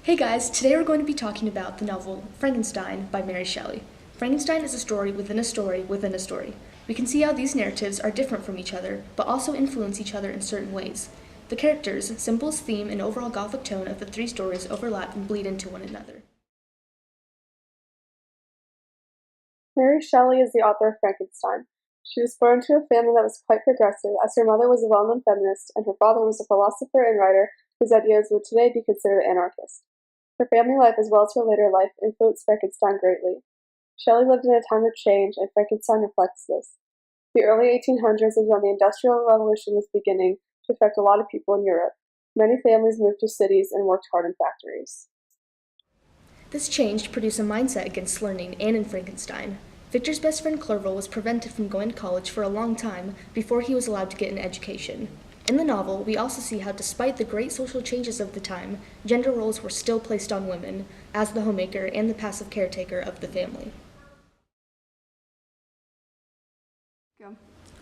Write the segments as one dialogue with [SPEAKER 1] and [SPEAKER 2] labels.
[SPEAKER 1] Hey guys, today we're going to be talking about the novel Frankenstein by Mary Shelley. Frankenstein is a story within a story within a story. We can see how these narratives are different from each other, but also influence each other in certain ways. The characters, symbols, theme, and overall gothic tone of the three stories overlap and bleed into one another.
[SPEAKER 2] Mary Shelley is the author of Frankenstein. She was born to a family that was quite progressive, as her mother was a well-known feminist and her father was a philosopher and writer whose ideas would today be considered anarchist. Her family life as well as her later life influenced Frankenstein greatly. Shelley lived in a time of change, and Frankenstein reflects this. The early 1800s is when the Industrial Revolution was beginning to affect a lot of people in Europe. Many families moved to cities and worked hard in factories.
[SPEAKER 1] This change produced a mindset against learning, and in Frankenstein, Victor's best friend Clerval was prevented from going to college for a long time before he was allowed to get an education. In the novel, we also see how despite the great social changes of the time, gender roles were still placed on women as the homemaker and the passive caretaker of the family.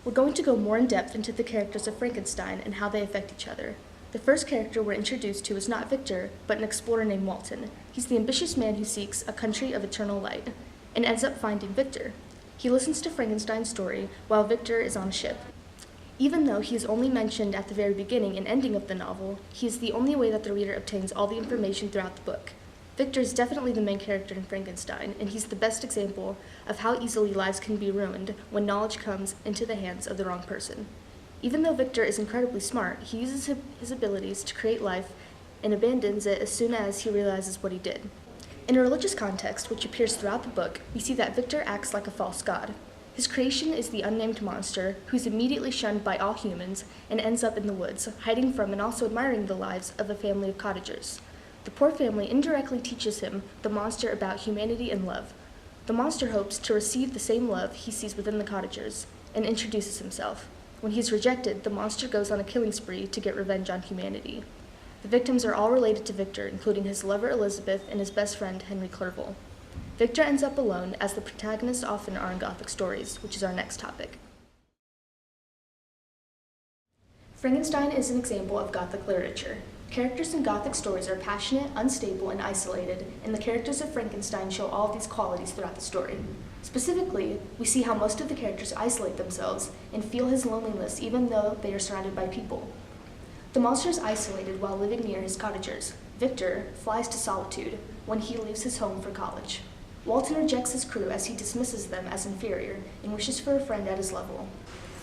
[SPEAKER 1] We're going to go more in depth into the characters of Frankenstein and how they affect each other. The first character we're introduced to is not Victor, but an explorer named Walton. He's the ambitious man who seeks a country of eternal light and ends up finding Victor. He listens to Frankenstein's story while Victor is on a ship. Even though he is only mentioned at the very beginning and ending of the novel, he is the only way that the reader obtains all the information throughout the book. Victor is definitely the main character in Frankenstein, and he's the best example of how easily lives can be ruined when knowledge comes into the hands of the wrong person. Even though Victor is incredibly smart, he uses his abilities to create life and abandons it as soon as he realizes what he did. In a religious context, which appears throughout the book, we see that Victor acts like a false god. His creation is the unnamed monster, who's immediately shunned by all humans and ends up in the woods, hiding from and also admiring the lives of a family of cottagers. The poor family indirectly teaches him, the monster, about humanity and love. The monster hopes to receive the same love he sees within the cottagers and introduces himself. When he is rejected, the monster goes on a killing spree to get revenge on humanity. The victims are all related to Victor, including his lover Elizabeth and his best friend Henry Clerval. Victor ends up alone, as the protagonists often are in Gothic stories, which is our next topic. Frankenstein is an example of Gothic literature. Characters in Gothic stories are passionate, unstable, and isolated, and the characters of Frankenstein show all of these qualities throughout the story. Specifically, we see how most of the characters isolate themselves and feel his loneliness even though they are surrounded by people. The monster is isolated while living near his cottagers. Victor flies to solitude when he leaves his home for college. Walton rejects his crew as he dismisses them as inferior and wishes for a friend at his level.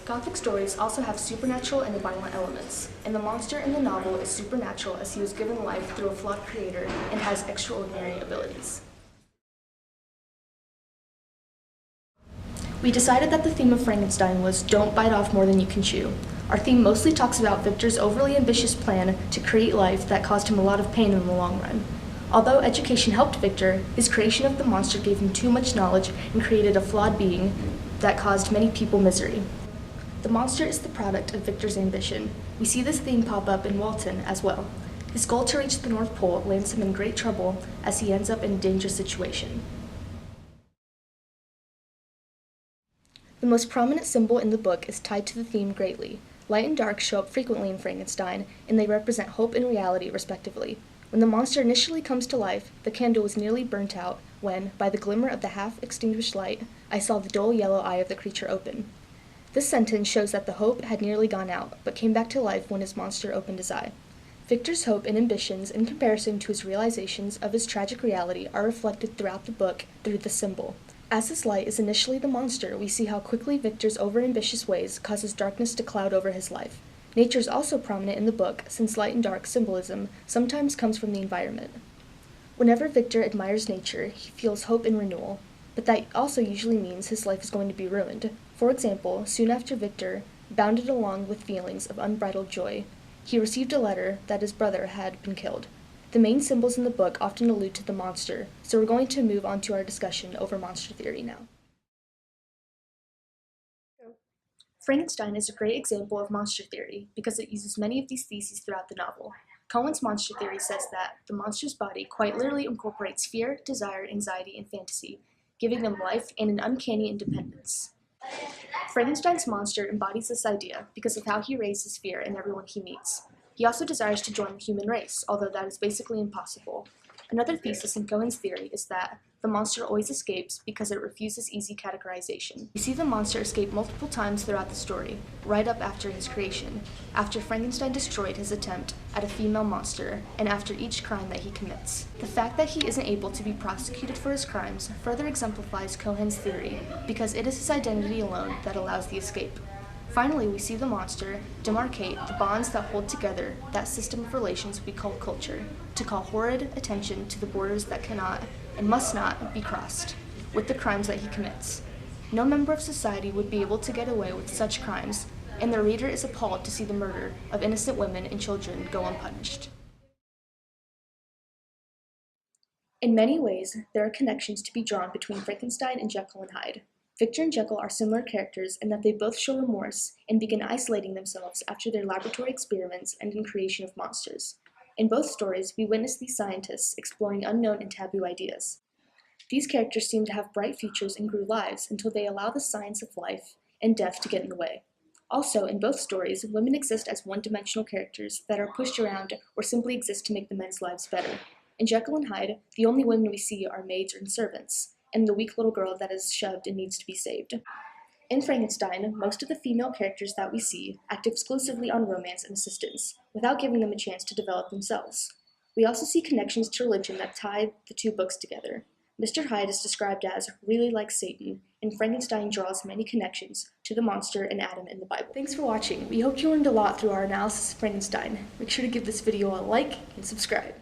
[SPEAKER 1] Gothic stories also have supernatural and violent elements, and the monster in the novel is supernatural as he was given life through a flawed creator and has extraordinary abilities. We decided that the theme of Frankenstein was "Don't bite off more than you can chew." Our theme mostly talks about Victor's overly ambitious plan to create life that caused him a lot of pain in the long run. Although education helped Victor, his creation of the monster gave him too much knowledge and created a flawed being that caused many people misery. The monster is the product of Victor's ambition. We see this theme pop up in Walton as well. His goal to reach the North Pole lands him in great trouble as he ends up in a dangerous situation. The most prominent symbol in the book is tied to the theme greatly. Light and dark show up frequently in Frankenstein, and they represent hope and reality, respectively. When the monster initially comes to life, the candle was nearly burnt out when, by the glimmer of the half-extinguished light, I saw the dull yellow eye of the creature open. This sentence shows that the hope had nearly gone out, but came back to life when his monster opened his eye. Victor's hope and ambitions, in comparison to his realizations of his tragic reality, are reflected throughout the book through the symbol. As this light is initially the monster, we see how quickly Victor's overambitious ways causes darkness to cloud over his life. Nature is also prominent in the book, since light and dark symbolism sometimes comes from the environment. Whenever Victor admires nature, he feels hope and renewal, but that also usually means his life is going to be ruined. For example, soon after Victor bounded along with feelings of unbridled joy, he received a letter that his brother had been killed. The main symbols in the book often allude to the monster, so we're going to move on to our discussion over monster theory now. Frankenstein is a great example of monster theory because it uses many of these theses throughout the novel. Cohen's monster theory says that the monster's body quite literally incorporates fear, desire, anxiety, and fantasy, giving them life and an uncanny independence. Frankenstein's monster embodies this idea because of how he raises fear in everyone he meets. He also desires to join the human race, although that is basically impossible. Another thesis in Cohen's theory is that the monster always escapes because it refuses easy categorization. We see the monster escape multiple times throughout the story, right up after his creation, after Frankenstein destroyed his attempt at a female monster, and after each crime that he commits. The fact that he isn't able to be prosecuted for his crimes further exemplifies Cohen's theory, because it is his identity alone that allows the escape. Finally, we see the monster demarcate the bonds that hold together that system of relations we call culture, to call horrid attention to the borders that cannot and must not be crossed with the crimes that he commits. No member of society would be able to get away with such crimes, and the reader is appalled to see the murder of innocent women and children go unpunished. In many ways, there are connections to be drawn between Frankenstein and Jekyll and Hyde. Victor and Jekyll are similar characters in that they both show remorse and begin isolating themselves after their laboratory experiments and in creation of monsters. In both stories, we witness these scientists exploring unknown and taboo ideas. These characters seem to have bright futures and grew lives until they allow the science of life and death to get in the way. Also, in both stories, women exist as one-dimensional characters that are pushed around or simply exist to make the men's lives better. In Jekyll and Hyde, the only women we see are maids and servants, and the weak little girl that is shoved and needs to be saved. In Frankenstein, most of the female characters that we see act exclusively on romance and assistance, without giving them a chance to develop themselves. We also see connections to religion that tie the two books together. Mr. Hyde is described as really like Satan, and Frankenstein draws many connections to the monster and Adam in the Bible. Thanks for watching. We hope you learned a lot through our analysis of Frankenstein. Make sure to give this video a like and subscribe.